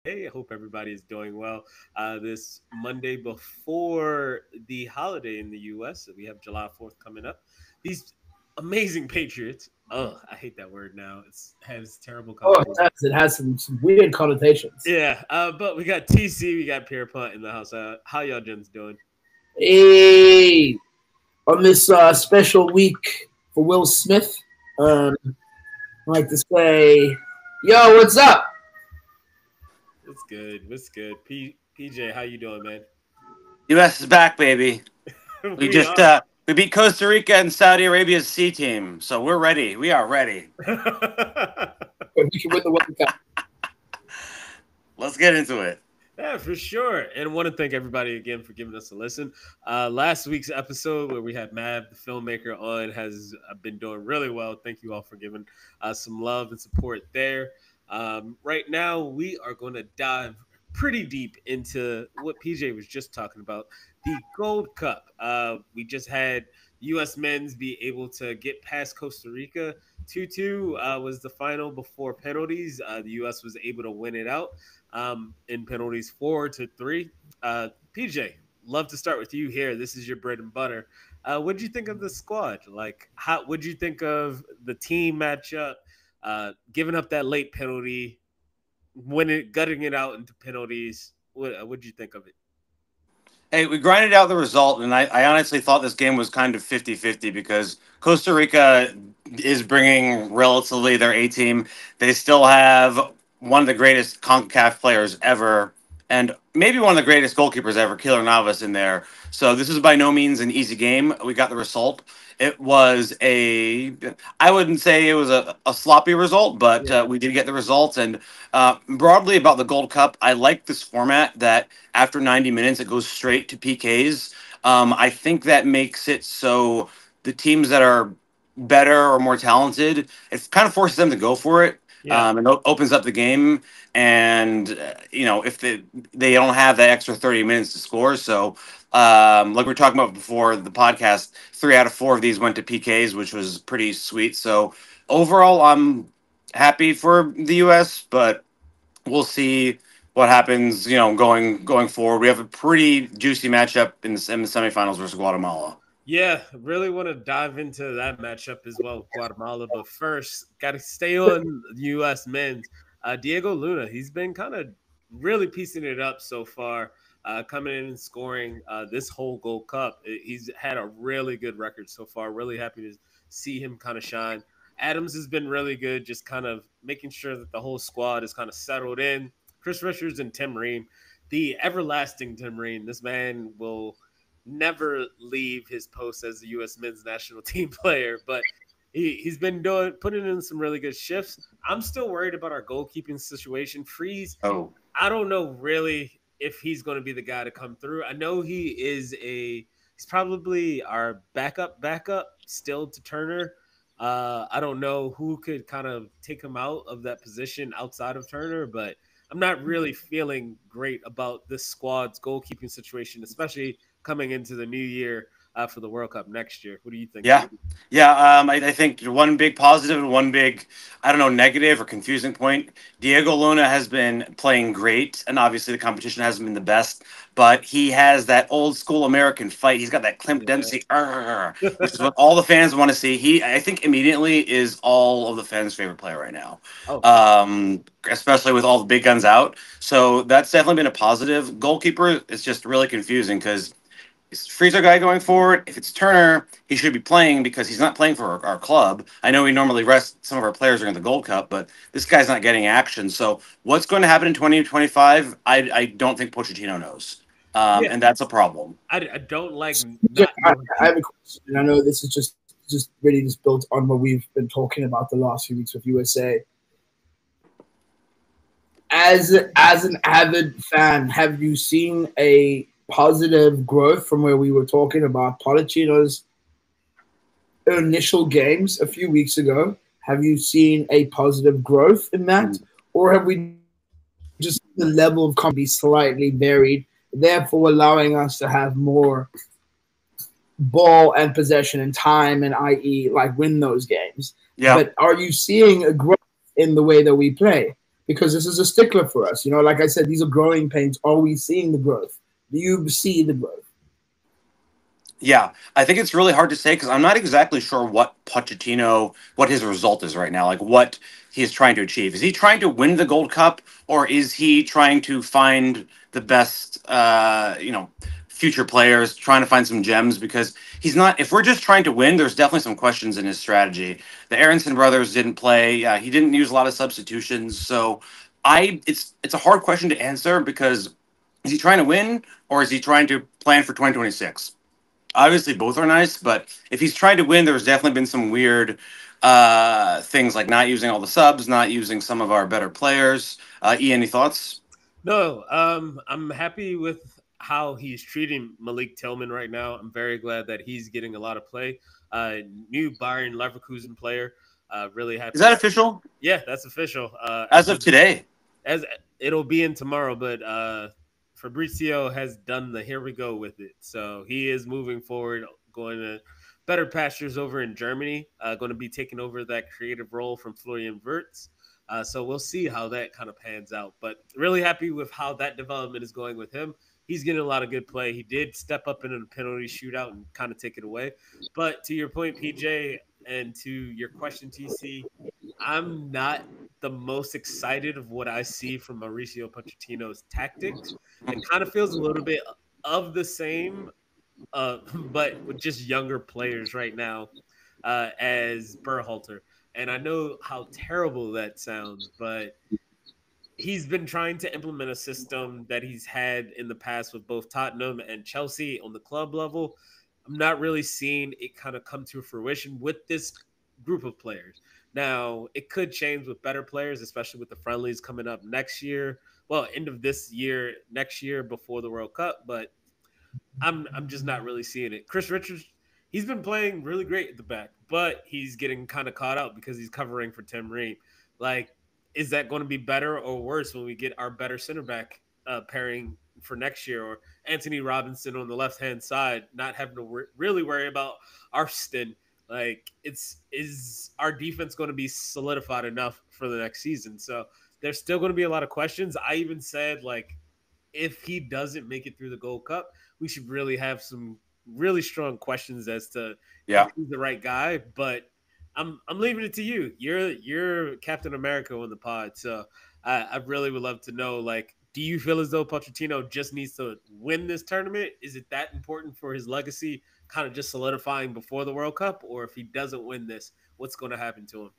Hey, I hope everybody is doing well. This Monday before the holiday in the U.S., we have July 4th coming up. These amazing Patriots. Oh, I hate that word now. It has terrible Oh, it connotations. does. It has some weird connotations. Yeah, but we got TC, we got Pierpont in the house. How y'all gents doing? Hey, on this special week for Will Smith, I like to say, yo, what's up? What's good? What's good? PJ, how you doing, man? U.S. is back, baby. We We just are. we beat Costa Rica and Saudi Arabia's C team, so we're ready. We are ready. We can win the World Cup. Let's get into it. Yeah, for sure. And I want to thank everybody again for giving us a listen. Last week's episode where we had Mav, the filmmaker, on has been doing really well. Thank you all for giving some love and support there. Right now, we are going to dive pretty deep into what PJ was just talking about, the Gold Cup. We just had U.S. men's be able to get past Costa Rica. 2-2 was the final before penalties. The U.S. was able to win it out in penalties 4-3. PJ, love to start with you here. This is your bread and butter. What did you think of the squad? Like, how would you think of the team matchup? Giving up that late penalty, gutting it out into penalties. What did you think of it? Hey, we grinded out the result, and I honestly thought this game was kind of 50-50 because Costa Rica is bringing relatively their A team. They still have one of the greatest CONCACAF players ever, and maybe one of the greatest goalkeepers ever, Keylor Navas, in there. So this is by no means an easy game. We got the result. It was I wouldn't say it was a sloppy result, but we did get the results. And broadly about the Gold Cup, I like this format that after 90 minutes, it goes straight to PKs. I think that makes it so the teams that are better or more talented, it kind of forces them to go for it. And opens up the game. And, if they don't have that extra 30 minutes to score. So, like we were talking about before the podcast, 3 out of 4 of these went to PKs, which was pretty sweet. So overall, I'm happy for the U.S., but we'll see what happens, going forward. We have a pretty juicy matchup in the semifinals versus Guatemala. Yeah, really want to dive into that matchup as well, Guatemala. But first, got to stay on U.S. men's. Diego Luna, he's been kind of really piecing it up so far, coming in and scoring this whole Gold Cup. He's had a really good record so far. Really happy to see him kind of shine. Adams has been really good, just kind of making sure that the whole squad is kind of settled in. Chris Richards and Tim Ream, the everlasting Tim Ream. This man will never leave his post as the U.S. men's national team player, but he's been putting in some really good shifts. I'm still worried about our goalkeeping situation. Freeze, I don't know really if he's going to be the guy to come through. I know he's probably our backup still to Turner. I don't know who could kind of take him out of that position outside of Turner, but I'm not really feeling great about this squad's goalkeeping situation, especially coming into the new year for the World Cup next year. What do you think? Yeah. I think one big positive and one big, I don't know, negative or confusing point. Diego Luna has been playing great, and obviously the competition hasn't been the best, but he has that old school American fight. He's got that Clint Dempsey, which is what all the fans want to see. I think immediately is all of the fans' favorite player right now. Especially with all the big guns out. So that's definitely been a positive. Goalkeeper is just really confusing because Free's our guy going forward. If it's Turner, he should be playing because he's not playing for our club. I know we normally rest some of our players during the Gold Cup, but this guy's not getting action. So what's going to happen in 2025, I don't think Pochettino knows. And that's a problem. I don't like I have a question. I know this is just really just built on what we've been talking about the last few weeks with USA. As an avid fan, have you seen a positive growth from where we were talking about Pochettino's initial games a few weeks ago? Have you seen a positive growth in that? Or have we just the level of company slightly varied, therefore allowing us to have more ball and possession and time and i.e. like win those games? Yeah. But are you seeing a growth in the way that we play? because this is a stickler for us. You know, like I said, these are growing pains. Are we seeing the growth? Do you see the growth? Yeah, I think it's really hard to say because I'm not exactly sure what Pochettino, what his result is right now, like what he's trying to achieve. Is he trying to win the Gold Cup, or is he trying to find the best, future players, trying to find some gems? Because he's not. If we're just trying to win, there's definitely some questions in his strategy. The Aronson brothers didn't play. He didn't use a lot of substitutions, so it's a hard question to answer because is he trying to win or is he trying to plan for 2026? Obviously both are nice, but if he's trying to win, there's definitely been some weird things like not using all the subs, not using some of our better players. Any thoughts? No, I'm happy with how he's treating Malik Tillman right now. I'm very glad that he's getting a lot of play. New Bayern Leverkusen player. Really happy. Is that official? Yeah, that's official. As of today? As it'll be in tomorrow, but Fabrizio has done the here we go with it. So he is moving forward, going to better pastures over in Germany, going to be taking over that creative role from Florian Wirtz. So we'll see how that kind of pans out. But really happy with how that development is going with him. He's getting a lot of good play. He did step up in a penalty shootout and kind of take it away. But to your point, PJ, and to your question, TC, I'm not the most excited of what I see from Mauricio Pochettino's tactics. It kind of feels a little bit of the same, but with just younger players right now as Berhalter. And I know how terrible that sounds, but he's been trying to implement a system that he's had in the past with both Tottenham and Chelsea on the club level. I'm not really seeing it kind of come to fruition with this group of players. Now, it could change with better players, especially with the friendlies coming up next year. Well, end of this year, next year before the World Cup, but I'm just not really seeing it. Chris Richards, he's been playing really great at the back, but he's getting kind of caught out because he's covering for Tim Ream. Like, is that going to be better or worse when we get our better center back pairing for next year, or Anthony Robinson on the left-hand side, not having to really worry about Arston? Like, is our defense going to be solidified enough for the next season? So there's still going to be a lot of questions. I even said, like, if he doesn't make it through the Gold Cup, we should really have some really strong questions as to if he's the right guy. But I'm leaving it to you. You're Captain America on the pod, so I really would love to know, like, do you feel as though Pochettino just needs to win this tournament? Is it that important for his legacy, kind of just solidifying before the World Cup? Or if he doesn't win this, what's going to happen to him?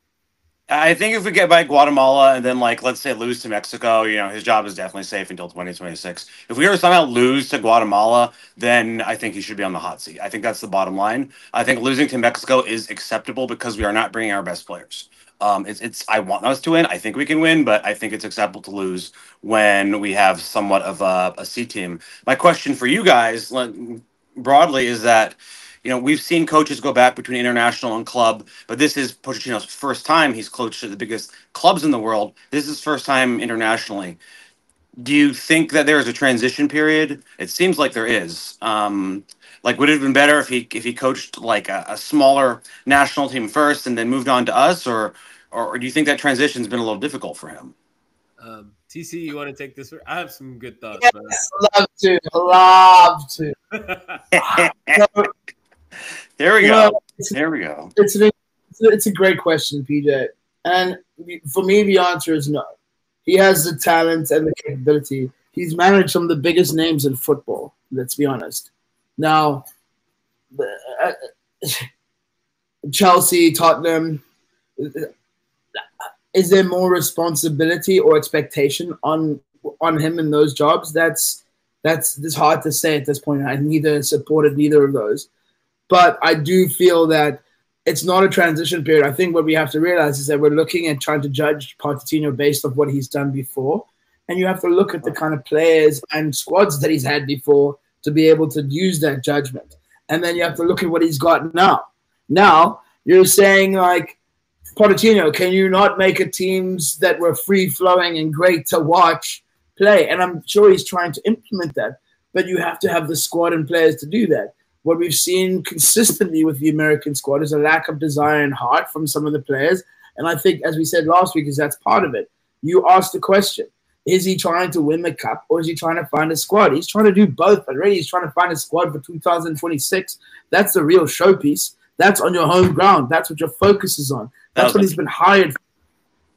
I think if we get by Guatemala and then, like, let's say lose to Mexico, his job is definitely safe until 2026. If we ever somehow lose to Guatemala, then I think he should be on the hot seat. I think that's the bottom line. I think losing to Mexico is acceptable because we are not bringing our best players. I want us to win. I think we can win, but I think it's acceptable to lose when we have somewhat of a C team. My question for you guys, broadly, is that we've seen coaches go back between international and club, but this is Pochettino's first time he's coached at the biggest clubs in the world. This is his first time internationally. Do you think that there is a transition period? It seems like there is. Would it have been better if he coached like a smaller national team first and then moved on to us, or do you think that transition's been a little difficult for him? TC, you want to take this? I have some good thoughts. Yes, love to. There we go. There we go. It's a great question, PJ. And for me, the answer is no. He has the talent and the capability. He's managed some of the biggest names in football, let's be honest. Now, Chelsea, Tottenham, is there more responsibility or expectation on him in those jobs? That's hard to say at this point. I neither supported neither of those. But I do feel that it's not a transition period. I think what we have to realize is that we're looking at trying to judge Pochettino based off what he's done before. And you have to look at the kind of players and squads that he's had before to be able to use that judgment. And then you have to look at what he's got now. Now, you're saying, like, Pochettino, can you not make a teams that were free-flowing and great to watch play? And I'm sure he's trying to implement that. But you have to have the squad and players to do that. What we've seen consistently with the American squad is a lack of desire and heart from some of the players. And I think, as we said last week, is that's part of it. You ask the question, is he trying to win the cup or is he trying to find a squad? He's trying to do both, but really he's trying to find a squad for 2026. That's the real showpiece. That's on your home ground. That's what your focus is on. That's what he's been hired for.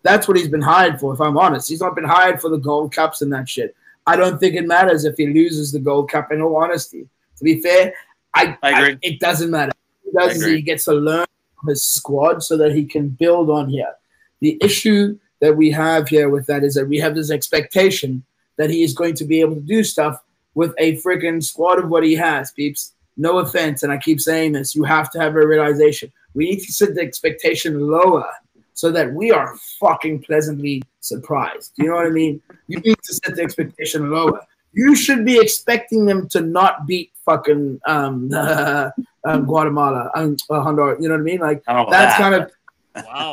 That's what he's been hired for, if I'm honest. He's not been hired for the Gold Cups and that shit. I don't think it matters if he loses the Gold Cup, in all honesty. To be fair, I agree. It doesn't matter. What he does is he gets to learn from his squad so that he can build on here. The issue that we have here with that is that we have this expectation that he is going to be able to do stuff with a freaking squad of what he has, peeps. No offense, and I keep saying this. You have to have a realization. We need to set the expectation lower so that we are fucking pleasantly surprised. You know what I mean? You need to set the expectation lower. You should be expecting them to not beat fucking Guatemala, Honduras. You know what I mean? Like, that's kind of... Wow.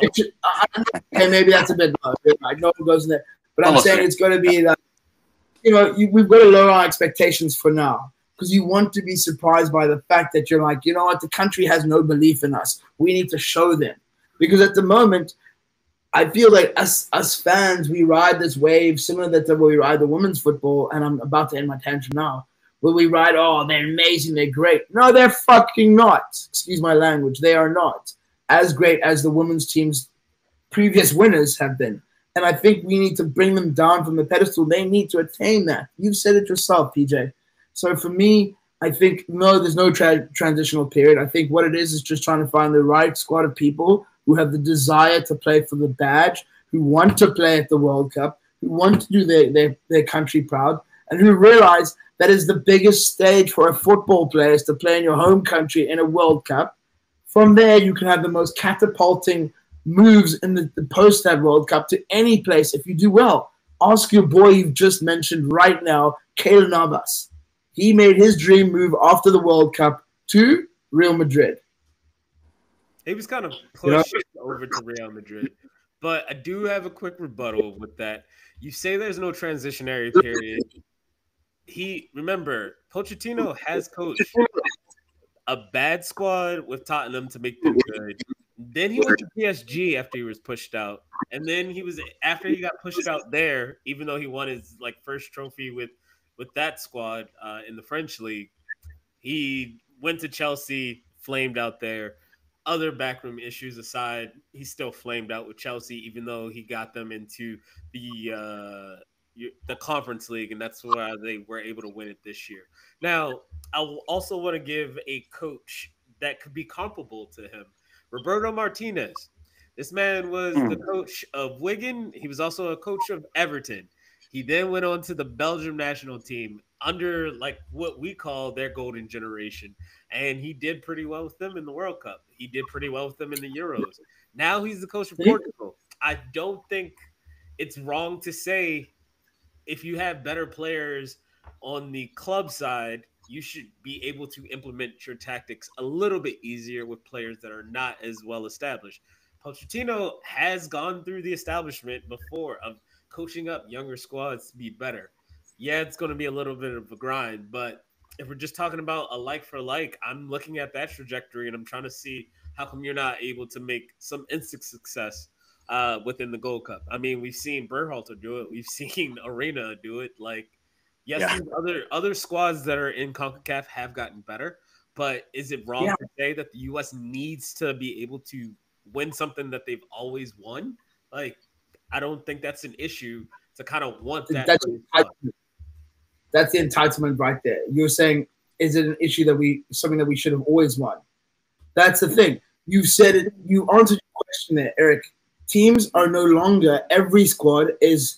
Okay, maybe that's a bit low. I know it goes in there. But I'm saying it's going to be that, we've got to lower our expectations for now. Because you want to be surprised by the fact that you're like, you know what, the country has no belief in us. We need to show them. Because at the moment, I feel like us fans, we ride this wave similar to where we ride the women's football, and I'm about to end my tangent now, where we ride, oh, they're amazing, they're great. No, they're fucking not. Excuse my language. They are not as great as the women's team's previous winners have been. And I think we need to bring them down from the pedestal. They need to attain that. You've said it yourself, PJ. So for me, I think, no, there's no transitional period. I think what it is just trying to find the right squad of people who have the desire to play for the badge, who want to play at the World Cup, who want to do their country proud, and who realize that is the biggest stage for a football player is to play in your home country in a World Cup. From there, you can have the most catapulting moves in the post that World Cup to any place if you do well. Ask your boy you've just mentioned right now, Keylor Navas. He made his dream move after the World Cup to Real Madrid. He was kind of pushed over to Real Madrid. But I do have a quick rebuttal with that. You say there's no transitionary period. Remember, Pochettino has coached a bad squad with Tottenham to make them good. Then he went to PSG after he was pushed out. And then after he got pushed out there, even though he won his first trophy with that squad in the French league, he went to Chelsea, flamed out there. Other backroom issues aside, he still flamed out with Chelsea, even though he got them into the Conference League, and that's why they were able to win it this year. Now, I also want to give a coach that could be comparable to him, Roberto Martinez. This man was the coach of Wigan. He was also a coach of Everton. He then went on to the Belgium national team under what we call their golden generation. And he did pretty well with them in the World Cup. He did pretty well with them in the Euros. Now he's the coach of Portugal. I don't think it's wrong to say if you have better players on the club side, you should be able to implement your tactics a little bit easier with players that are not as well established. Pochettino has gone through the establishment before of coaching up younger squads to be better. Yeah, it's going to be a little bit of a grind, but if we're just talking about a like for like, I'm looking at that trajectory and I'm trying to see how come you're not able to make some instant success within the Gold Cup. I mean, we've seen Berhalter do it. We've seen Arena do it. Other squads that are in CONCACAF have gotten better, but is it wrong to say that the U.S. needs to be able to win something that they've always won? I don't think that's an issue to kind of want that. That's the entitlement right there. You're saying, is it an issue something that we should have always won? That's the thing. You said it. You answered your question there, Eric. Teams are no longer, every squad is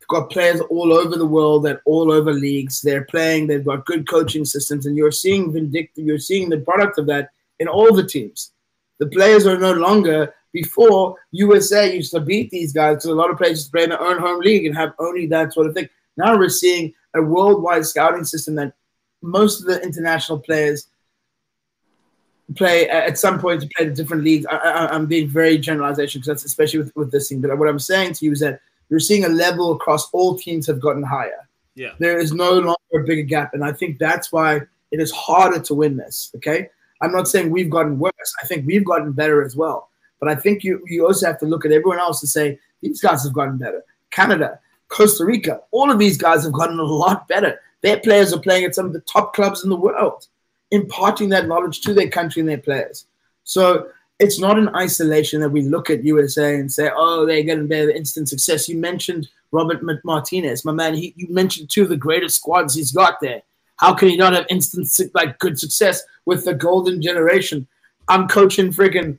got players all over the world and all over leagues. They're playing. They've got good coaching systems, and you're seeing the product of that in all the teams. The players are no longer. Before, USA used to beat these guys because a lot of players used to play in their own home league and have only that sort of thing. Now we're seeing a worldwide scouting system that most of the international players play at some point to play the different leagues. I'm being very generalization because that's especially with this thing. But what I'm saying to you is that you're seeing a level across all teams have gotten higher. Yeah, there is no longer a bigger gap, and I think that's why it is harder to win this. Okay, I'm not saying we've gotten worse. I think we've gotten better as well. But I think you also have to look at everyone else and say, these guys have gotten better. Canada, Costa Rica. All of these guys have gotten a lot better. Their players are playing at some of the top clubs in the world, imparting that knowledge to their country and their players. So it's not in isolation that we look at USA and say, oh, they're getting better, instant success. You mentioned Robert Martinez, my man. You mentioned two of the greatest squads he's got there. How can he not have instant, like, good success with the golden generation? I'm coaching freaking,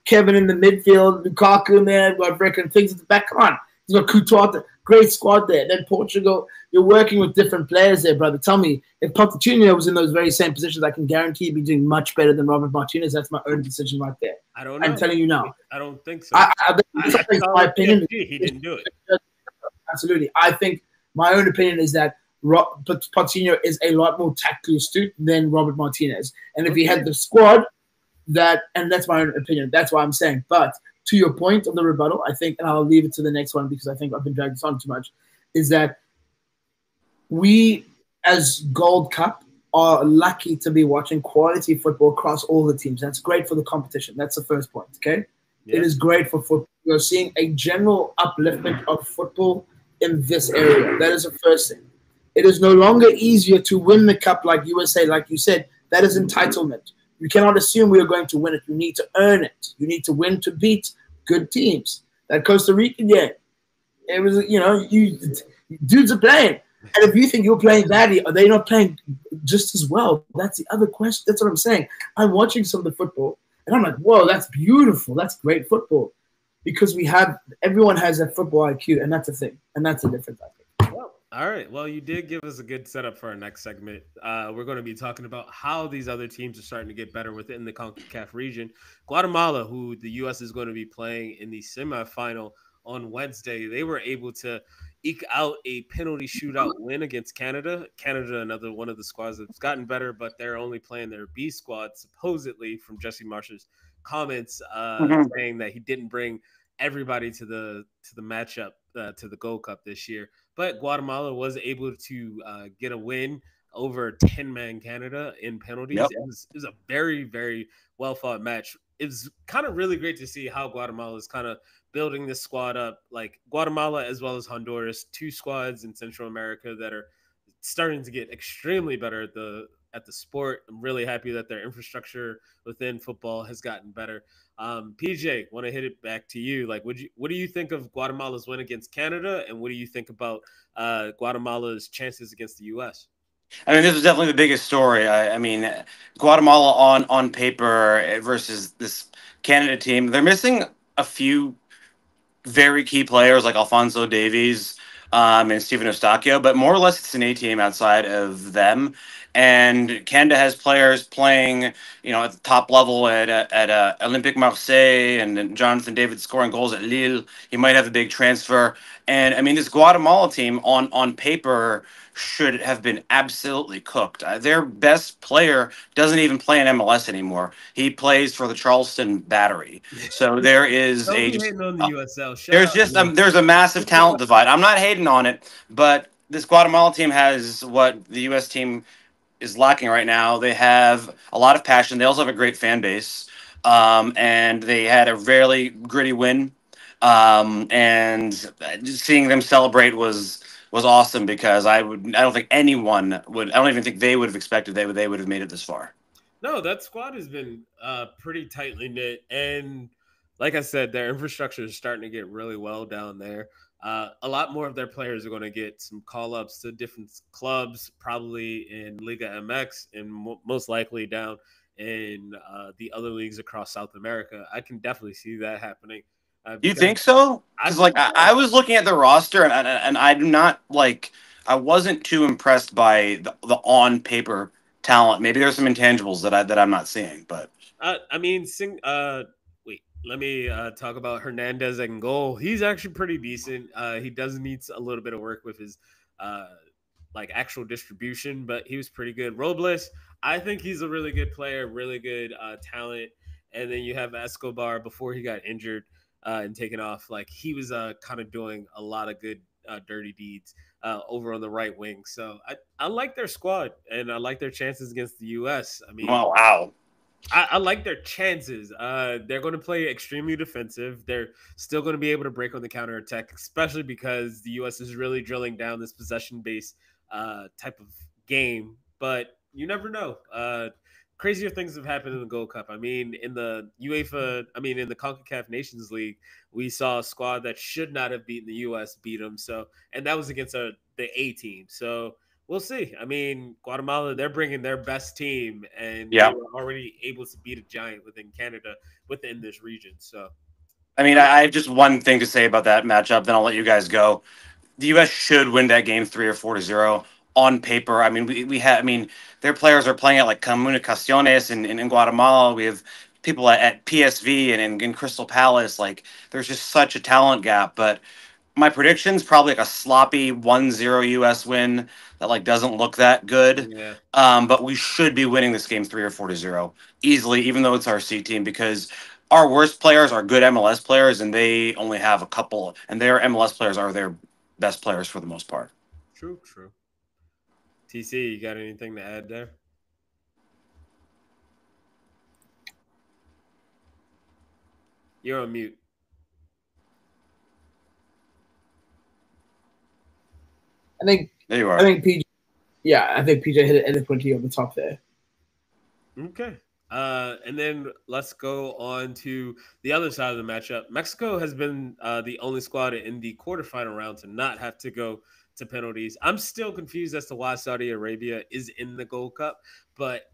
Kevin in the midfield, Lukaku in there, got freaking things at the back. Come on. He's got Couture, great squad there. Then Portugal, you're working with different players there, brother. Tell me, if Pochettino was in those very same positions, I can guarantee he'd be doing much better than Robert Martinez. That's my own decision right there. I don't know. I'm telling you now. I don't think so. I think my opinion. He didn't do it. Absolutely. I think my own opinion is that Pochettino is a lot more tactically astute than Robert Martinez. And if he had the squad, and that's my own opinion. That's why I'm saying. But to your point of the rebuttal, I think, and I'll leave it to the next one because I think I've been dragging this on too much, is that we, as Gold Cup, are lucky to be watching quality football across all the teams. That's great for the competition. That's the first point, okay? Yeah. It is great for football. We're seeing a general upliftment of football in this area. That is the first thing. It is no longer easier to win the cup like USA, like you said. That is entitlement. You cannot assume we are going to win it. You need to earn it. You need to win to beat good teams. That Costa Rica game, it was, dudes are playing. And if you think you're playing badly, are they not playing just as well? That's the other question. That's what I'm saying. I'm watching some of the football, and I'm like, whoa, that's beautiful. That's great football. Because everyone has that football IQ, and that's a thing. And that's a difference, I think. Well, all right. Well, you did give us a good setup for our next segment. We're going to be talking about how these other teams are starting to get better within the CONCACAF region. Guatemala, who the U.S. is going to be playing in the semifinal on Wednesday, they were able to eke out a penalty shootout win against Canada. Canada, another one of the squads that's gotten better, but they're only playing their B squad, supposedly, from Jesse Marsh's comments, saying that he didn't bring everybody to the matchup, to the Gold Cup this year. But Guatemala was able to get a win over 10-man Canada in penalties. Yep. It was a very, very well-fought match. It was kind of really great to see how Guatemala is kind of building this squad up, like Guatemala as well as Honduras, two squads in Central America that are starting to get extremely better at the sport. I'm really happy that their infrastructure within football has gotten better. PJ, want to hit it back to you. Like, what do you think of Guatemala's win against Canada, and what do you think about Guatemala's chances against the U.S.? I mean, this was definitely the biggest story. I mean, Guatemala on paper versus this Canada team, they're missing a few very key players like Alphonso Davies and Steven Eustáquio, but more or less it's an A team outside of them. And Canada has players playing, at the top level at Olympique Marseille, and Jonathan David scoring goals at Lille. He might have a big transfer. And I mean, this Guatemala team on paper should have been absolutely cooked. Their best player doesn't even play in MLS anymore. He plays for the Charleston Battery. So there is there's a massive talent divide. I'm not hating on it, but this Guatemala team has what the U.S. team is lacking right now. They have a lot of passion. They also have a great fan base, and they had a really gritty win. And just seeing them celebrate was awesome, because I don't think anyone would. I don't even think they would have expected they would have made it this far. No, that squad has been pretty tightly knit, and like I said, their infrastructure is starting to get really well down there. A lot more of their players are going to get some call-ups to different clubs, probably in Liga MX, and most likely down in the other leagues across South America. I can definitely see that happening. You think so? Because I was looking at the roster, and I do not I wasn't too impressed by the on paper talent. Maybe there's some intangibles that I'm not seeing, but I mean, wait, let me talk about Hernandez in goal. He's actually pretty decent. He does need a little bit of work with his actual distribution, but he was pretty good. Robles, I think he's a really good player, really good talent. And then you have Escobar before he got injured and taken off. Like, he was kind of doing a lot of good dirty deeds over on the right wing. So I like their squad, and I like their chances against the U.S. I mean, wow. I like their chances. They're going to play extremely defensive. They're still going to be able to break on the counterattack, especially because the U.S. is really drilling down this possession-based type of game. But you never know. Crazier things have happened in the Gold Cup. I mean, in the in the CONCACAF Nations League, we saw a squad that should not have beaten the U.S. beat them. So, and that was against the A team. So we'll see. I mean, Guatemala, they're bringing their best team, and they were already able to beat a giant within Canada, within this region. So, I mean, I have just one thing to say about that matchup, then I'll let you guys go. The U.S. should win that game 3 or 4-0 on paper. I mean, we have. I mean, their players are playing at like Comunicaciones in Guatemala. We have people at PSV and in Crystal Palace. Like, there's just such a talent gap. But my prediction's probably like a sloppy 1-0 U.S. win that like doesn't look that good. yeah, But we should be winning this game 3 or 4-0 easily, even though it's our C team, because our worst players are good MLS players, and they only have a couple, and their MLS players are their best players for the most part. true. TC, you got anything to add there? You're on mute. I think There you are. I think PJ. Yeah, I think PJ hit it eloquently on the top there. Okay. And then let's go on to the other side of the matchup. Mexico has been the only squad in the quarterfinal round to not have to go to penalties. I'm still confused as to why Saudi Arabia is in the Gold Cup, but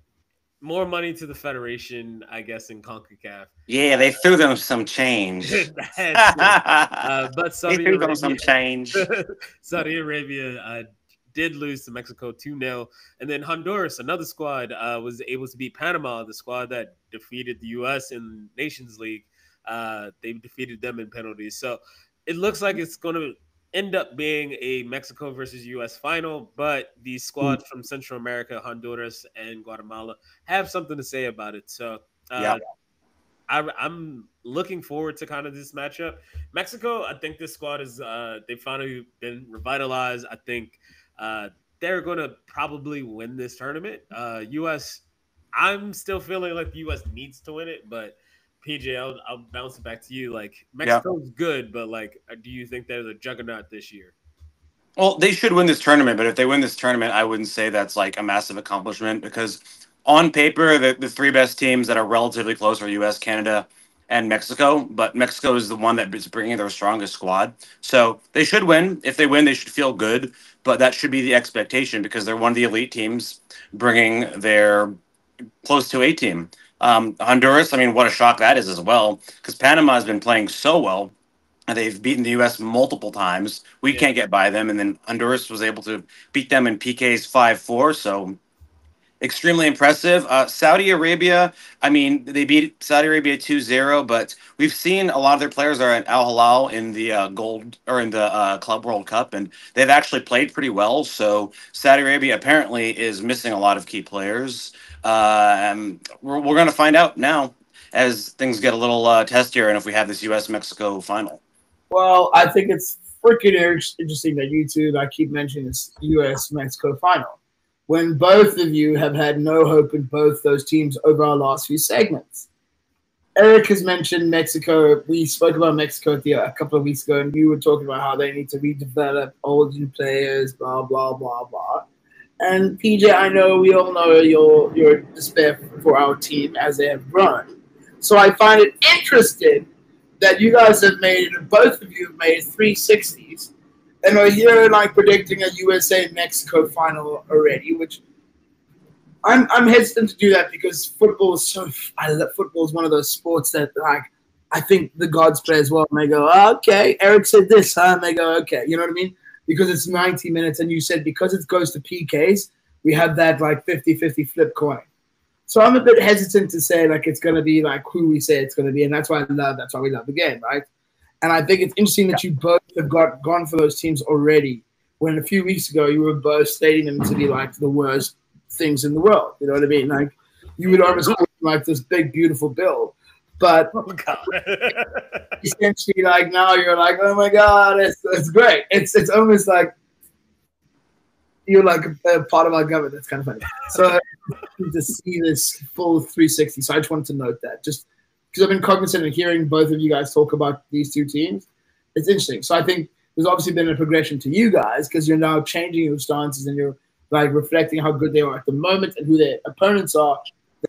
more money to the federation, I guess, in CONCACAF. Yeah, they threw them some change. But They threw them some change. Saudi Arabia did lose to Mexico 2-0. And then Honduras, another squad, was able to beat Panama, the squad that defeated the U.S. in Nations League. They defeated them in penalties. So it looks like it's going to end up being a Mexico versus U.S. final, but these squads from Central America, Honduras, and Guatemala have something to say about it. So I'm looking forward to kind of this matchup. Mexico, I think this squad is they've finally been revitalized. I think they're going to probably win this tournament. U.S., I'm still feeling like the U.S. needs to win it, but PJ, I'll bounce it back to you. Like, Mexico's good, but like, do you think they're the juggernaut this year? Well, they should win this tournament, but if they win this tournament, I wouldn't say that's like a massive accomplishment, because on paper, the three best teams that are relatively close are U.S., Canada, and Mexico. But Mexico is the one that is bringing their strongest squad, so they should win. If they win, they should feel good, but that should be the expectation because they're one of the elite teams bringing their close to A team. Honduras, I mean, what a shock that is as well, because Panama has been playing so well. They've beaten the U.S. multiple times. We can't get by them. And then Honduras was able to beat them in PKs 5-4. So extremely impressive. Saudi Arabia, I mean, they beat Saudi Arabia 2-0, but we've seen a lot of their players are at Al Hilal in the gold or in the Club World Cup, and they've actually played pretty well. So Saudi Arabia apparently is missing a lot of key players. We're going to find out now as things get a little testier and if we have this U.S.-Mexico final. Well, I think it's freaking interesting that you two that I keep mentioning this U.S.-Mexico final, when both of you have had no hope in both those teams over our last few segments. Eric has mentioned Mexico. We spoke about Mexico a couple of weeks ago, and you were talking about how they need to redevelop old new players, blah, blah, blah, blah. And PJ, I know we all know your despair for our team as they have grown. So I find it interesting that you guys have made, both of you have made 360s, and are here like predicting a USA-Mexico final already, which I'm hesitant to do that because football is football is one of those sports that like I think the gods play as well. And they go, oh, okay, Eric said this, huh? And they go, okay, you know what I mean? Because it's 90 minutes, and you said because it goes to PKs, we have that like 50-50 flip coin. So I'm a bit hesitant to say like it's going to be like who we say it's going to be, and that's why we love the game, right? And I think it's interesting that you both have gone for those teams already, when a few weeks ago you were both stating them to be like the worst things in the world. You know what I mean? Like you would almost call them like this big, beautiful bill. But essentially, like now you're like, oh my God, it's great. It's almost like you're like a part of our government. That's kind of funny. So to see this full 360. So I just wanted to note that, just because I've been cognizant of hearing both of you guys talk about these two teams. It's interesting. So I think there's obviously been a progression to you guys because you're now changing your stances and you're like reflecting how good they are at the moment and who their opponents are.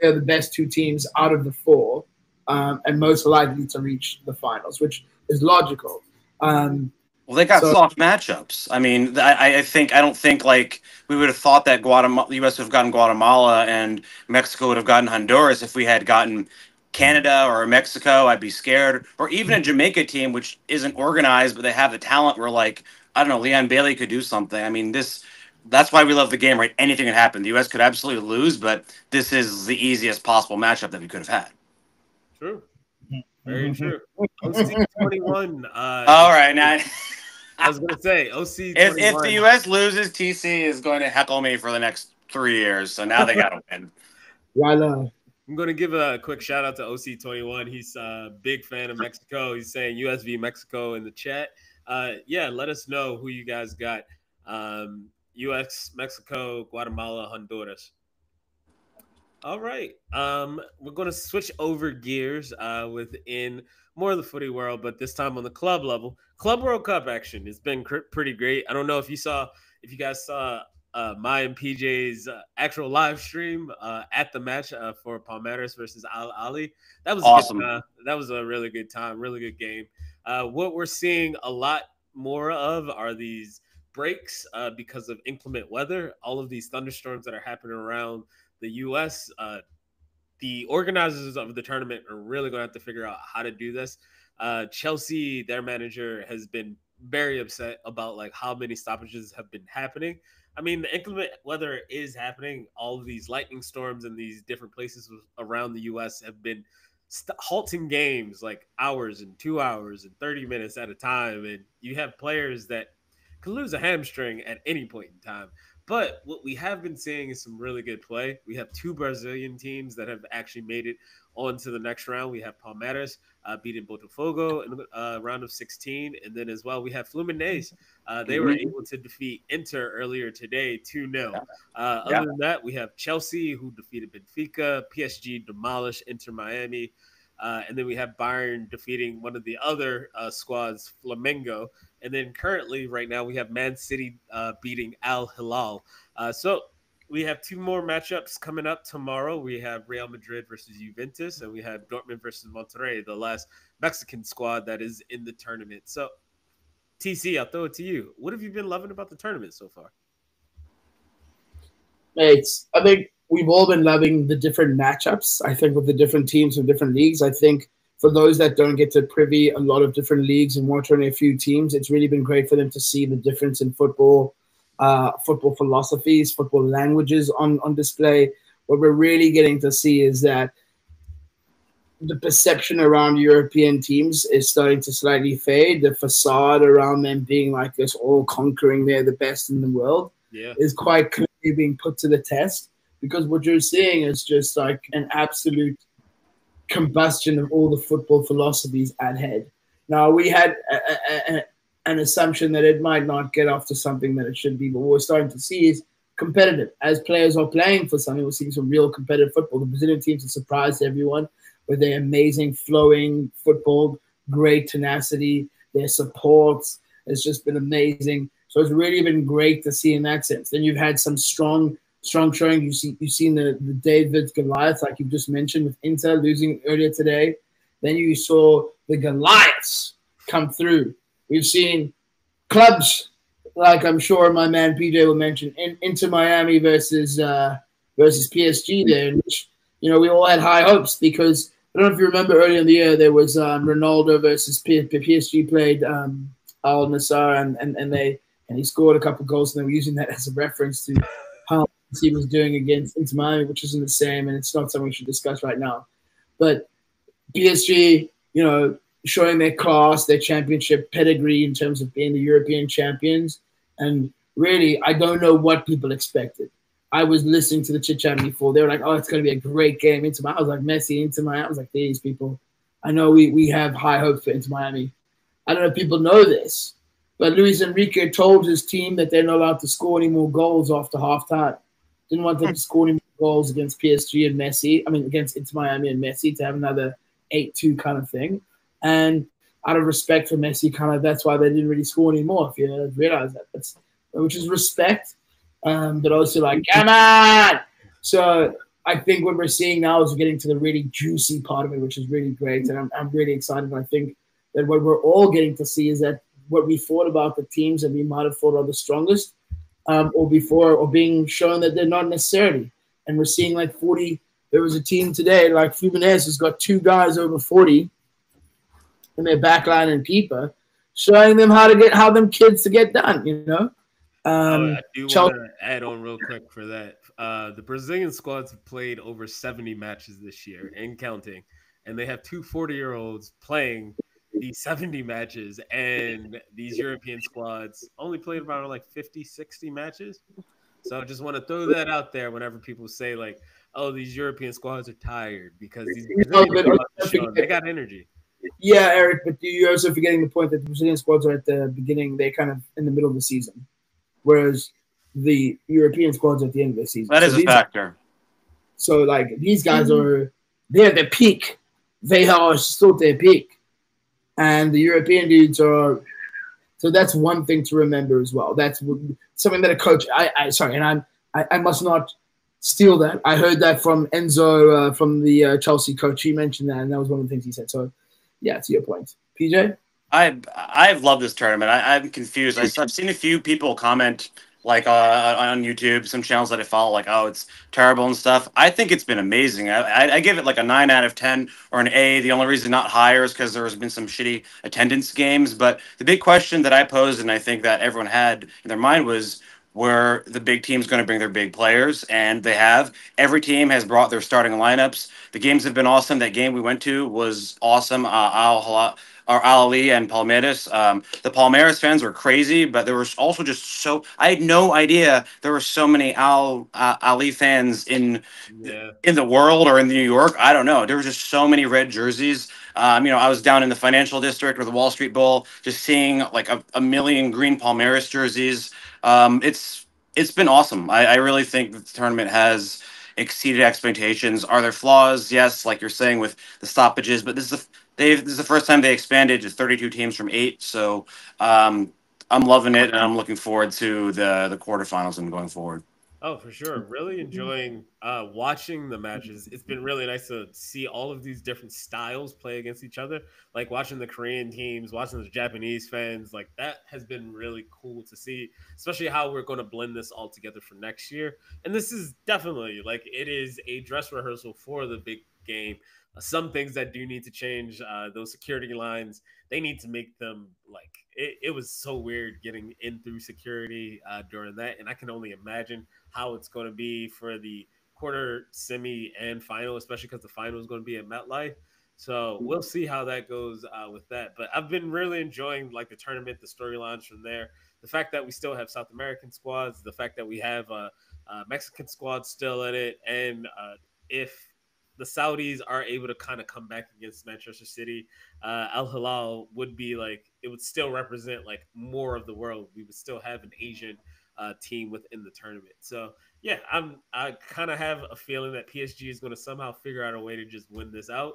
They're the best two teams out of the four, and most likely to reach the finals, which is logical. Well, they got soft matchups. I mean, I don't think like we would have thought that the U.S. would have gotten Guatemala and Mexico would have gotten Honduras if we had gotten Canada or Mexico. I'd be scared. Or even a Jamaica team, which isn't organized, but they have the talent where, like, I don't know, Leon Bailey could do something. I mean, that's why we love the game, right? Anything can happen. The U.S. could absolutely lose, but this is the easiest possible matchup that we could have had. True. Very true. OC21. All right, now I was gonna say OC21. If the U.S. loses, TC is going to heckle me for the next 3 years. So now they got to win. I'm going to give a quick shout out to OC21. He's a big fan of Mexico. He's saying US v Mexico in the chat. Yeah, let us know who you guys got. US, Mexico, Guatemala, Honduras. All right. We're going to switch over gears within more of the footy world, but this time on the club level. Club World Cup action has been pretty great. I don't know if you guys saw my and PJ's actual live stream at the match for Palmeiras versus Al Ali. That was awesome. That was a really good time, really good game. What we're seeing a lot more of are these breaks because of inclement weather. All of these thunderstorms that are happening around the U.S., the organizers of the tournament are really going to have to figure out how to do this. Chelsea, their manager, has been very upset about like how many stoppages have been happening. I mean, the inclement weather is happening. All of these lightning storms in these different places around the U.S. have been halting games like hours and 2 hours and 30 minutes at a time. And you have players that can lose a hamstring at any point in time. But what we have been seeing is some really good play. We have two Brazilian teams that have actually made it on to the next round. We have Palmeiras beating Botafogo in the round of 16. And then as well, we have Fluminense. They were able to defeat Inter earlier today 2-0. Other than that, we have Chelsea, who defeated Benfica. PSG demolished Inter Miami. And then we have Bayern defeating one of the other squads, Flamengo. And then currently, right now, we have Man City beating Al Hilal. So we have two more matchups coming up tomorrow. We have Real Madrid versus Juventus, and we have Dortmund versus Monterrey, the last Mexican squad that is in the tournament. So, TC, I'll throw it to you. What have you been loving about the tournament so far? I think we've all been loving the different matchups, I think, with the different teams from different leagues. I think for those that don't get to privy a lot of different leagues and watch only a few teams, it's really been great for them to see the difference in football, football philosophies, football languages on display. What we're really getting to see is that the perception around European teams is starting to slightly fade. The facade around them being like this all-conquering, they're the best in the world, is quite clearly being put to the test, because what you're seeing is just like an absolute combustion of all the football philosophies at head. Now, we had an assumption that it might not get off to something that it should be, but what we're starting to see is competitive. As players are playing for something, we're seeing some real competitive football. The Brazilian teams have surprised everyone with their amazing flowing football, great tenacity, their supports. It's just been amazing. So it's really been great to see in that sense. Then you've had some strong showing. You've seen the David Goliath, like you've just mentioned, with Inter losing earlier today. Then you saw the Goliaths come through. We've seen clubs, like I'm sure my man PJ will mention, Inter Miami versus PSG there, in which, you know, we all had high hopes, because I don't know if you remember earlier in the year there was Ronaldo versus PSG played Al Nassr, and he scored a couple of goals, and they were using that as a reference to how he was doing against Inter Miami, which isn't the same, and it's not something we should discuss right now. But PSG, you know, showing their class, their championship pedigree in terms of being the European champions. And really, I don't know what people expected. I was listening to the chit-chat before. They were like, oh, it's going to be a great game. Inter Miami. I was like, Messi, Inter Miami. I was like, these people. I know we have high hopes for Inter Miami. I don't know if people know this, But Luis Enrique told his team that they're not allowed to score any more goals after halftime. Didn't want them to score any more goals against PSG and Messi. I mean, against Inter Miami and Messi to have another 8-2 kind of thing. And out of respect for Messi, kind of that's why they didn't really score anymore. If you realize that, which is respect, but also like, come on. So I think what we're seeing now is we're getting to the really juicy part of it, which is really great, and I'm really excited. And I think that what we're all getting to see is that what we thought about the teams that we might have thought are the strongest, or before, or being shown that they're not necessarily. And we're seeing like 40. There was a team today, like Fluminense has got 2 guys over 40 in their backline and keeper, showing them how them kids to get done, you know. I do want to add on real quick for that. The Brazilian squads have played over 70 matches this year and counting, and they have 2 40-year-olds playing these 70 matches, and these European squads only played about like 50, 60 matches. So I just want to throw that out there whenever people say like, oh, these European squads are tired, because these Brazilian squads are showing they got energy. Yeah, Eric, but you're also forgetting the point that the Brazilian squads are at the beginning, they're kind of in the middle of the season, whereas the European squads are at the end of the season. That is a factor. So, like, these guys they're at their peak. They are still at their peak. And the European dudes are. So that's one thing to remember as well. That's something that a coach. I must not steal that. I heard that from Enzo, from the Chelsea coach. He mentioned that, and that was one of the things he said. So, yeah, to your point, PJ. I've loved this tournament. I'm confused. I've seen a few people comment like on YouTube, some channels that I follow, like, oh, it's terrible and stuff. I think it's been amazing. I give it like a 9 out of 10 or an A. The only reason not higher is because there has been some shitty attendance games. But the big question that I posed, and I think that everyone had in their mind, was, were the big teams going to bring their big players? And they have. Every team has brought their starting lineups. The games have been awesome. That game we went to was awesome. Al Ali and Palmeiras. The Palmeiras fans were crazy, but there was also just so, I had no idea there were so many Ali fans in the world or in New York. I don't know. There were just so many red jerseys. I was down in the financial district or the Wall Street Bowl, just seeing like a million green Palmeiras jerseys. It's been awesome. I really think that the tournament has exceeded expectations. Are there flaws? Yes, like you're saying with the stoppages, but this is the first time they expanded to 32 teams from 8. So I'm loving it, and I'm looking forward to the quarterfinals and going forward. Oh, for sure. Really enjoying watching the matches. It's been really nice to see all of these different styles play against each other. Like watching the Korean teams, watching the Japanese fans, like that has been really cool to see, especially how we're going to blend this all together for next year. And this is definitely like it is a dress rehearsal for the big game. Some things that do need to change, those security lines, they need to make them like it was so weird getting in through security during that. And I can only imagine how it's going to be for the quarter, semi, and final, especially because the final is going to be at MetLife. So we'll see how that goes with that. But I've been really enjoying like the tournament, the storylines from there. The fact that we still have South American squads, the fact that we have a Mexican squad still in it, and if the Saudis are able to kind of come back against Manchester City, Al Hilal would be like, it would still represent like more of the world. We would still have an Asian team within the tournament. So yeah, I kind of have a feeling that PSG is going to somehow figure out a way to just win this out.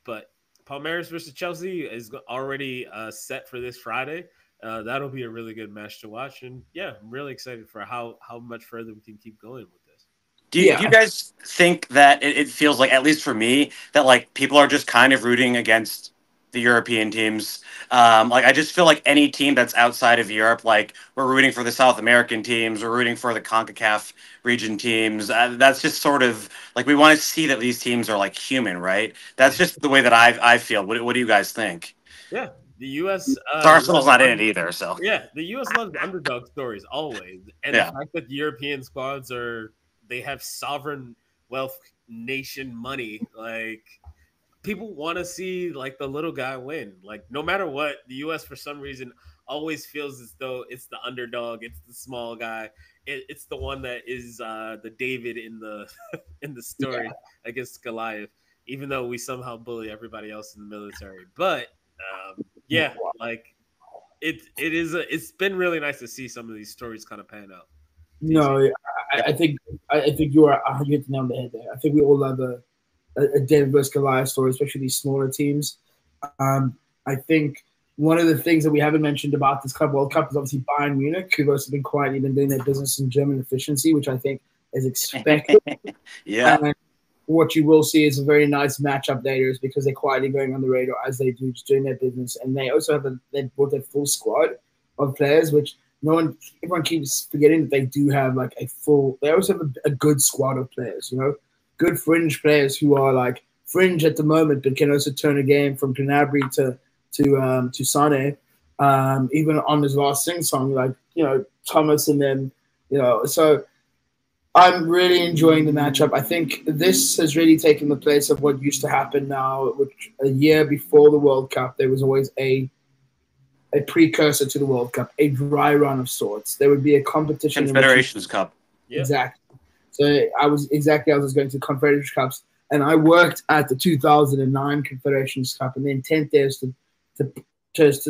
But Palmeiras versus Chelsea is already set for this Friday. That'll be a really good match to watch, and yeah, I'm really excited for how much further we can keep going with this. Do you guys think that it feels like, at least for me, that like people are just kind of rooting against the European teams? Like I just feel like any team that's outside of Europe, like we're rooting for the South American teams, we're rooting for the CONCACAF region teams. That's just sort of like we want to see that these teams are like human, right? That's just the way that I feel. What do you guys think? Yeah, the U.S. Arsenal's not in it either, so yeah, the U.S. loves underdog stories always, and the fact that the European squads they have sovereign wealth nation money, like people want to see like the little guy win. Like no matter what, the U.S. for some reason always feels as though it's the underdog, it's the small guy, it's the one that is the David in the in the story against Goliath. Even though we somehow bully everybody else in the military, but yeah, like it's been really nice to see some of these stories kind of pan out. No, I think you are you hit the nail on the head there. I think we all love a David versus Goliath story, especially these smaller teams. I think one of the things that we haven't mentioned about this Club World Cup is obviously Bayern Munich, who've also been quietly been doing their business in German efficiency, which I think is expected. Yeah. And what you will see is a very nice matchup later, is because they're quietly going on the radar as they do, just doing their business. And they also have they brought their full squad of players, which everyone keeps forgetting that they do have like they also have a good squad of players, good fringe players who are like fringe at the moment, but can also turn a game from Gnabry to Sane, even on his last sing-song, like, Thomas and them, so I'm really enjoying the matchup. I think this has really taken the place of what used to happen now, which a year before the World Cup, there was always a precursor to the World Cup, a dry run of sorts. There would be a competition. Confederations Cup. Yep. Exactly. So I was going to Confederations Cups, and I worked at the 2009 Confederations Cup, and the intent there is to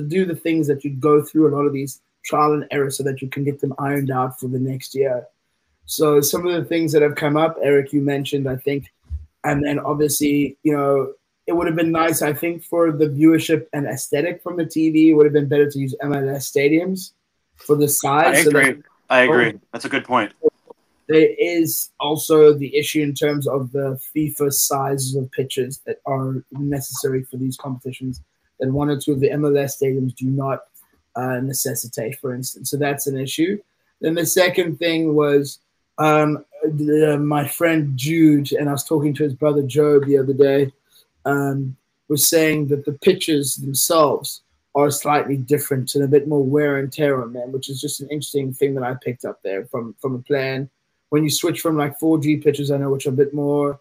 do the things that you go through a lot of these trial and error so that you can get them ironed out for the next year. So some of the things that have come up, Eric, you mentioned, I think, and then obviously, it would have been nice, I think, for the viewership and aesthetic from the TV. It would have been better to use MLS stadiums for the size. I agree. That's a good point. There is also the issue in terms of the FIFA sizes of pitches that are necessary for these competitions, and one or two of the MLS stadiums do not necessitate, for instance. So that's an issue. Then the second thing was my friend Jude, and I was talking to his brother Joe the other day, was saying that the pitches themselves are slightly different and a bit more wear and tear on them, which is just an interesting thing that I picked up there from a plan. When you switch from like 4G pitches, I know, which are a bit more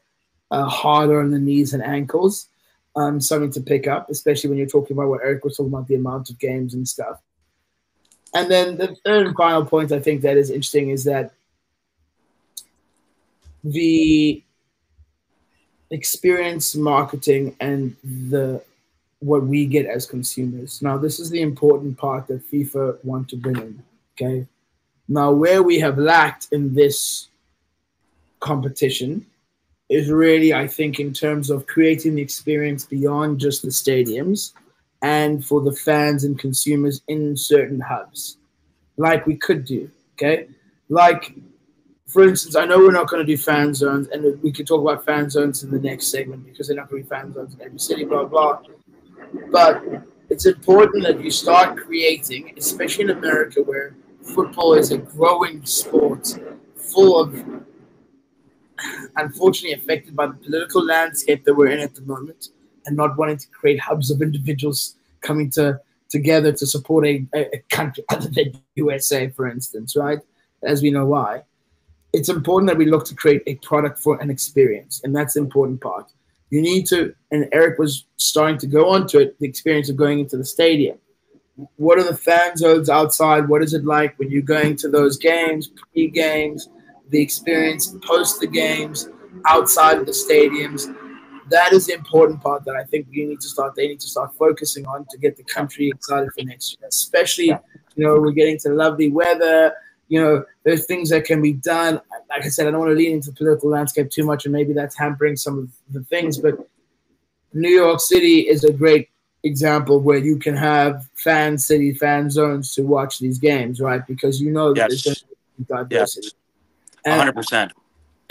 harder on the knees and ankles, something to pick up, especially when you're talking about what Eric was talking about, the amount of games and stuff. And then the third and final point I think that is interesting is that the experience marketing and what we get as consumers. Now, this is the important part that FIFA want to bring in, okay? Now, where we have lacked in this competition is really, I think, in terms of creating the experience beyond just the stadiums and for the fans and consumers in certain hubs, like we could do, okay? Like, for instance, I know we're not going to do fan zones, and we could talk about fan zones in the next segment because they're not going to be fan zones in every city, blah, blah. But it's important that you start creating, especially in America where football is a growing sport full of, unfortunately, affected by the political landscape that we're in at the moment and not wanting to create hubs of individuals coming together to support a country other than USA, for instance, right? As we know why. It's important that we look to create a product for an experience, and that's the important part. You need to, and Eric was starting to go on to it, the experience of going into the stadium. What are the fan zones outside? What is it like when you're going to those games, pre-games, the experience post the games, outside of the stadiums? That is the important part that I think they need to start focusing on to get the country excited for next year. Especially, we're getting to lovely weather. There's things that can be done. Like I said, I don't want to lean into the political landscape too much, and maybe that's hampering some of the things, but New York City is a great example where you can have fan zones to watch these games, right? Because that there's going to be diversity. Yes. 100%.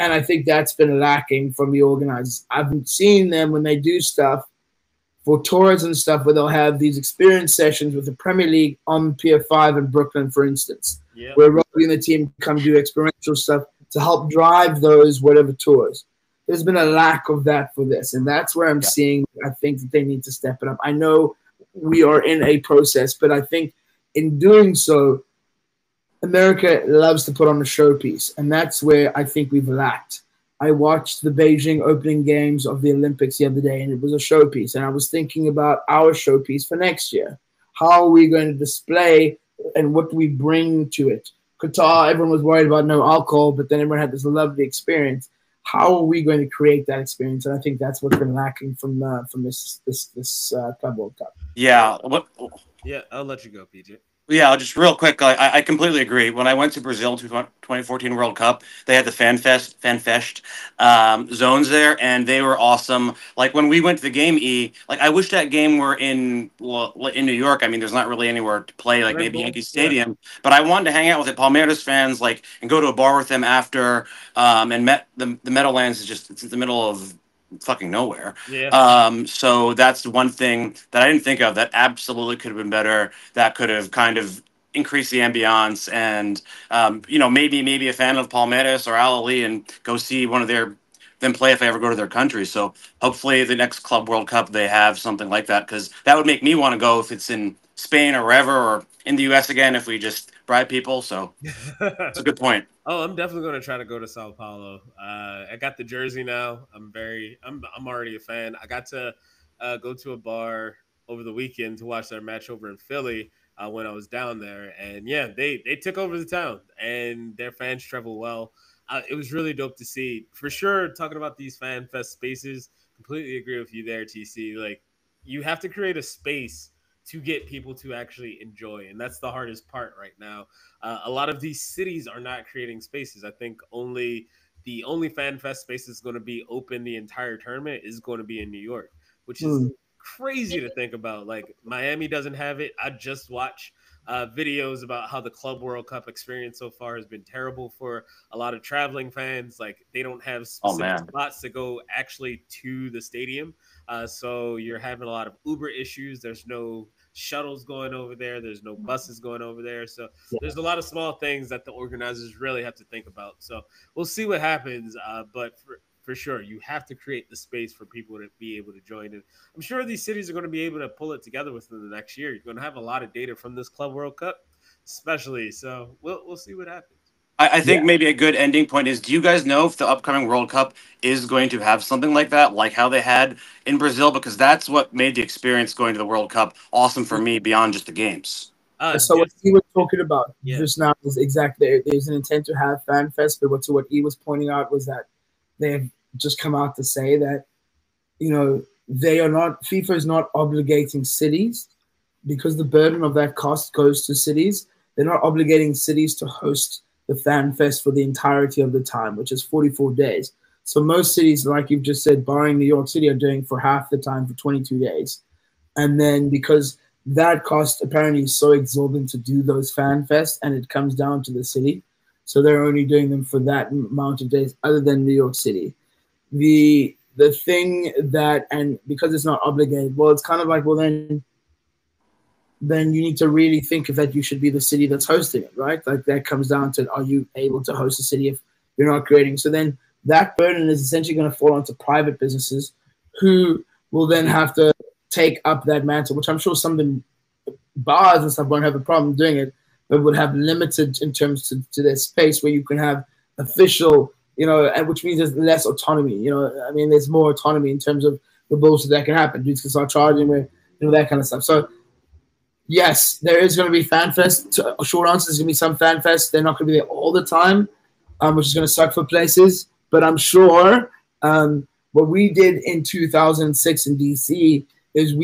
And I think that's been lacking from the organizers. I've seen them when they do stuff for tours and stuff where they'll have these experience sessions with the Premier League on Pier 5 in Brooklyn, for instance, where Robbie and the team come do experiential stuff to help drive those whatever tours. There's been a lack of that for this, and that's where I'm seeing, I think, that they need to step it up. I know we are in a process, but I think in doing so, America loves to put on a showpiece, and that's where I think we've lacked. I watched the Beijing opening games of the Olympics the other day, and it was a showpiece, and I was thinking about our showpiece for next year. How are we going to display, and what do we bring to it? Qatar, everyone was worried about no alcohol, but then everyone had this lovely experience. How are we going to create that experience? And I think that's what's been lacking from this Club World Cup. Yeah. Yeah, I'll let you go, PJ. Yeah, just real quick. I completely agree. When I went to Brazil to 2014 World Cup, they had the FanFest zones there, and they were awesome. Like when we went to the game, like I wish that game were in New York. I mean, there's not really anywhere to play, like Red maybe Bull. Yankee Yeah. Stadium. But I wanted to hang out with the Palmeiras fans, like, and go to a bar with them after. And met the Meadowlands is just it's in the middle of fucking nowhere. Yeah. So that's one thing that I didn't think of that absolutely could have been better. That could have kind of increased the ambiance, and maybe a fan of Palmeiras or Al Ali and go see one of them play if I ever go to their country. So hopefully the next Club World Cup they have something like that, because that would make me want to go if it's in Spain or wherever, or in the U.S. again if we just bribe people. So it's a good point. Oh, I'm definitely going to try to go to Sao Paulo. I got the jersey now. I'm already a fan. I got to go to a bar over the weekend to watch their match over in Philly when I was down there, and yeah, they took over the town, and their fans travel well. It was really dope to see, for sure. Talking about these fan fest spaces, completely agree with you there, TC. Like, you have to create a space to get people to actually enjoy, and that's the hardest part right now. A lot of these cities are not creating spaces. I think the only fan fest space that's going to be open the entire tournament is going to be in New York, which is Hmm. crazy to think about. Like, Miami doesn't have it. I just watched videos about how the Club World Cup experience so far has been terrible for a lot of traveling fans. Like, they don't have Oh specific man. spots to go actually to the stadium. So you're having a lot of Uber issues. There's no shuttles going over there. There's no buses going over there. So there's a lot of small things that the organizers really have to think about. So we'll see what happens. But for sure, you have to create the space for people to be able to join. And I'm sure these cities are going to be able to pull it together within the next year. You're going to have a lot of data from this Club World Cup, especially. So we'll see what happens. I Yeah. think maybe a good ending point is, do you guys know if the upcoming World Cup is going to have something like that, like how they had in Brazil? Because that's what made the experience going to the World Cup awesome for me beyond just the games. So what Just he was talking about yeah, just now is exactly there's an intent to have fan fest, but what he was pointing out was that they've just come out to say that they are not FIFA is not obligating cities because the burden of that cost goes to cities. They're not obligating cities to host the fan fest for the entirety of the time, which is 44 days. So most cities, like you've just said, barring New York City, are doing for half the time for 22 days. And then because that cost apparently is so exorbitant to do those fan fests, and it comes down to the city, so they're only doing them for that amount of days, other than New York City. The thing that, and because it's not obligated, well, it's kind of like, well, then you need to really think of that you should be the city that's hosting it, right? Like that comes down to, are you able to host a city if you're not creating? So then that burden is essentially going to fall onto private businesses who will then have to take up that mantle, which I'm sure some of the bars and stuff won't have a problem doing it, but would have limited in terms to their space where you can have official, and which means there's less autonomy. I mean, there's more autonomy in terms of the bullshit that can happen. Dudes can start charging with, that kind of stuff. So yes, there is going to be fan fest. Short answer, there's going to be some fan fest. They're not going to be there all the time, which is going to suck for places. But I'm sure what we did in 2006 in DC is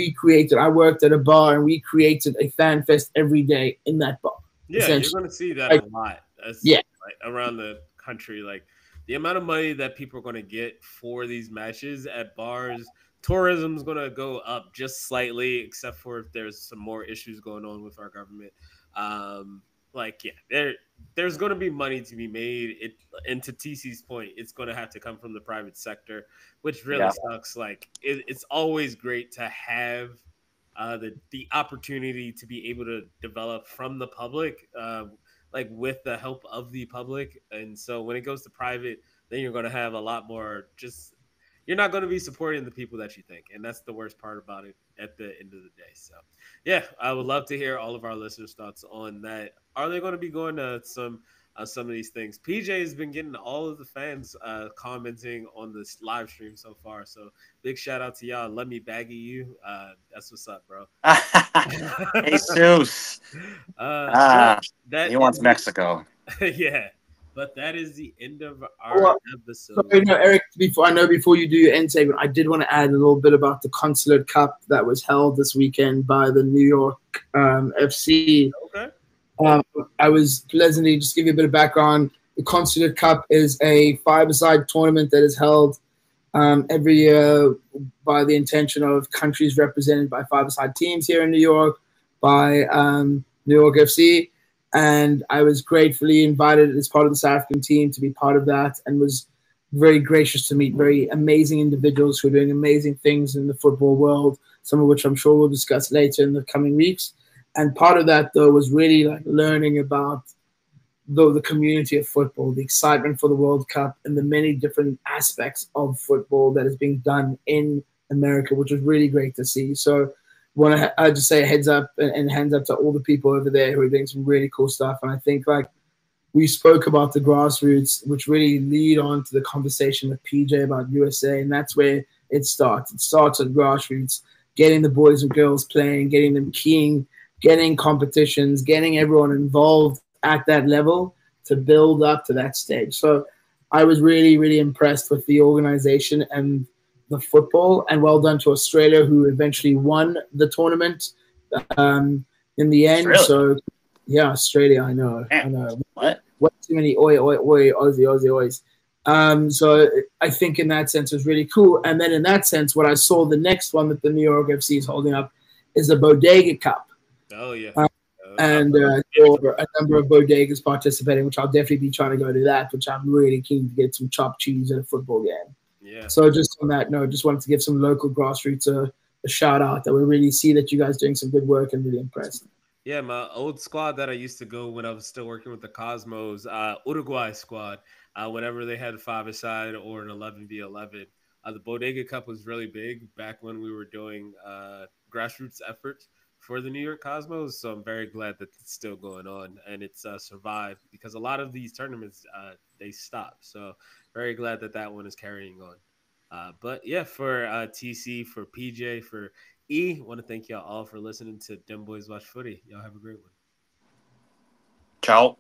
I worked at a bar and we created a fan fest every day in that bar. yeah, you're going to see that Like, a lot. yeah. Like, around the country. Like, the amount of money that people are going to get for these matches at bars, tourism is going to go up just slightly, except for if there's some more issues going on with our government. Um, like, yeah, there's going to be money to be made. And to TC's point, it's going to have to come from the private sector, which really Yeah. sucks. Like, it's always great to have the opportunity to be able to develop from the public, like with the help of the public. And so when it goes to private, then you're going to have a lot more. Just, you're not going to be supporting the people that you think, and that's the worst part about it at the end of the day. So yeah, I would love to hear all of our listeners' thoughts on that. Are they going to be going to some of these things? PJ has been getting all of the fans commenting on this live stream so far. So big shout out to y'all. Let me baggy you. That's what's up, bro. Jesus. Yeah, He that wants indeed. Mexico. Yeah. But that is the end of our Well, episode. sorry, no, Eric. Before you do your end segment, I did want to add a little bit about the Consulate Cup that was held this weekend by the New York FC. Okay. I was pleasantly just give you a bit of background. The Consulate Cup is a five-a-side tournament that is held every year by the intention of countries represented by five-a-side teams here in New York by New York FC. And I was gratefully invited as part of the South African team to be part of that, and was very gracious to meet very amazing individuals who are doing amazing things in the football world, some of which I'm sure we'll discuss later in the coming weeks. And part of that, though, was really like learning about the community of football, the excitement for the World Cup, and the many different aspects of football that is being done in America, which was really great to see. So want to just say a heads up and hands up to all the people over there who are doing some really cool stuff. And I think like we spoke about the grassroots, which really lead on to the conversation with PJ about USA, and that's where it starts. It starts at grassroots, getting the boys and girls playing, getting them keying, getting competitions, getting everyone involved at that level to build up to that stage. So I was really, really impressed with the organization and the football, and well done to Australia, who eventually won the tournament in the end. Australia. So, yeah, Australia, I know. Damn. I know. What? Way too many oi, Aussie, Aussies. So I think in that sense it was really cool. And then in that sense, what I saw the next one that the New York FC is holding up is the Bodega Cup. Oh, yeah. And there were a number of bodegas participating, which I'll definitely be trying to go to that, which I'm really keen to get some chopped cheese at a football game. Yeah. So just on that note, just wanted to give some local grassroots a shout out that we really see that you guys doing some good work and really impressed. Yeah, my old squad that I used to go when I was still working with the Cosmos, Uruguay squad, whenever they had a five-a-side or an 11v11, the Bodega Cup was really big back when we were doing grassroots efforts for the New York Cosmos. So I'm very glad that it's still going on and it's survived, because a lot of these tournaments, they stop. So very glad that that one is carrying on. But yeah, for TC, for PJ, for E, want to thank y'all all for listening to Dem Boys Watch Footy. Y'all have a great one. Ciao.